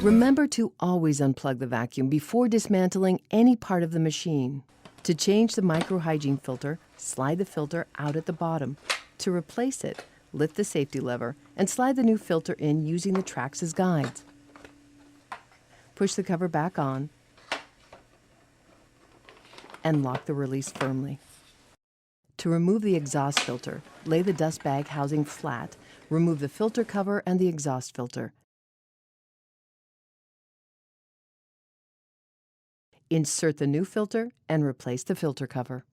Remember to always unplug the vacuum before dismantling any part of the machine. To change the microhygiene filter, slide the filter out at the bottom. To replace it, lift the safety lever and slide the new filter in using the tracks as guides. Push the cover back on and lock the release firmly. To remove the exhaust filter, lay the dust bag housing flat, remove the filter cover and the exhaust filter. Insert the new filter and replace the filter cover.